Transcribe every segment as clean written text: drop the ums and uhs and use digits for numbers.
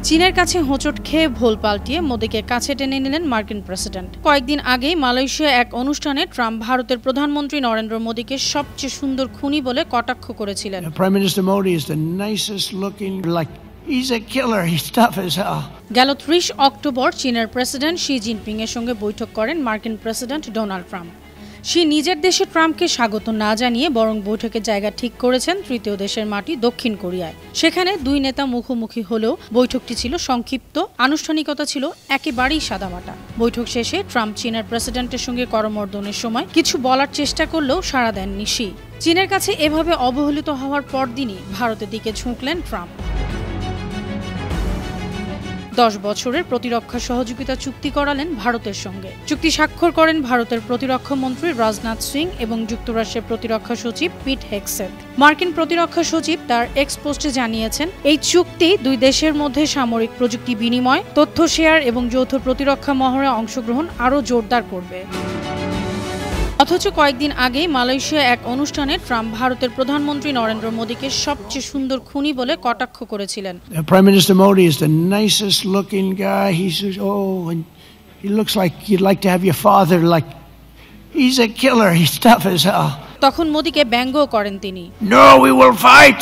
চীনের কাছে হোঁচট খেয়ে ভোল পাল্টিয়ে মোদিকে কাছে টেনে নিলেন মার্কিন প্রেসিডেন্ট। কয়েকদিন আগেই মালয়েশিয়া এক অনুষ্ঠানে ট্রাম্প ভারতের প্রধানমন্ত্রী নরেন্দ্র মোদিকে সবচেয়ে সুন্দর খুনি বলে কটাক্ষ করেছিলেন। Prime Minister Modi is the nicest looking, like he's a killer, he's tough as hell. গেল ৩০ অক্টোবর চীনের প্রেসিডেন্ট শি জিনপিং এর সঙ্গে বৈঠক করেন মার্কিন প্রেসিডেন্ট ডোনাল্ড ট্রাম্প। শি নিজের দেশে ট্রাম্পকে স্বাগত না জানিয়ে বরং বৈঠকের জায়গা ঠিক করেছেন তৃতীয় দেশের মাটি দক্ষিণ কোরিয়ায়। সেখানে দুই নেতা মুখোমুখি হলেও বৈঠকটি ছিল সংক্ষিপ্ত, আনুষ্ঠানিকতা ছিল একেবারেই সাদামাটা। বৈঠক শেষে ট্রাম্প চীনের প্রেসিডেন্টের সঙ্গে করমর্দনের সময় কিছু বলার চেষ্টা করলেও সাড়া দেননি শি। চীনের কাছে এভাবে অবহেলিত হওয়ার পরদিনই ভারতের দিকে ঝুঁকলেন ট্রাম্প। 10 বছরের প্রতিরক্ষা সহযোগিতা চুক্তি করালেন ভারতের সঙ্গে। চুক্তি স্বাক্ষর করেন ভারতের প্রতিরক্ষা মন্ত্রী রাজনাথ সিং এবং যুক্তরাষ্ট্রের প্রতিরক্ষা সচিব পিট হেগসেথ। মার্কিন প্রতিরক্ষা সচিব তার এক্স পোস্টে জানিয়েছেন, এই চুক্তি দুই দেশের মধ্যে সামরিক প্রযুক্তি বিনিময়, তথ্য শেয়ার এবং যৌথ প্রতিরক্ষা মহড়ায় অংশগ্রহণ আরও জোরদার করবে। অথচ কয়েকদিন আগেই মালয়েশিয়া এক অনুষ্ঠানে ট্রাম্প ভারতের প্রধানমন্ত্রী নরেন্দ্র মোদিকে সবচেয়ে সুন্দর খুনি বলে কটাক্ষ করেছিলেন। Prime Minister Modi is the nicest looking guy. And he looks like you'd like to have your father. Like he's a killer. He's tough as hell. তখন মোদিকে ব্যঙ্গও করেন তিনি। No, we will fight.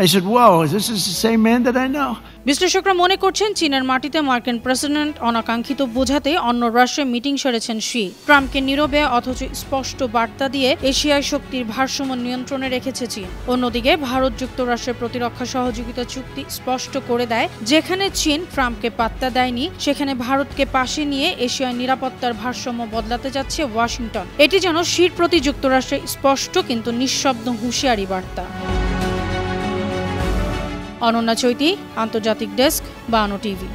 I said, whoa, this is the same man that I know. বিশ্লেষকরা মনে করছেন, চীনের মাটিতে মার্কিন প্রেসিডেন্ট অনাকাঙ্ক্ষিত বোঝাতে অন্য রাষ্ট্রে মিটিং সেরেছেন শি। ট্রাম্পকে নীরবে অথচ স্পষ্ট বার্তা দিয়ে এশিয়ায় শক্তির ভারসাম্য নিয়ন্ত্রণে রেখেছে চীন। অন্যদিকে ভারত যুক্তরাষ্ট্রের প্রতিরক্ষা সহযোগিতা চুক্তি স্পষ্ট করে দেয়, যেখানে চীন ট্রাম্পকে পাত্তা দেয়নি, সেখানে ভারতকে পাশে নিয়ে এশিয়ায় নিরাপত্তার ভারসাম্য বদলাতে যাচ্ছে ওয়াশিংটন। এটি যেন শির প্রতি যুক্তরাষ্ট্রের স্পষ্ট কিন্তু নিঃশব্দ হুঁশিয়ারি বার্তা। অনন্যা চৈতি, আন্তর্জাতিক ডেস্ক, বানো টিভি।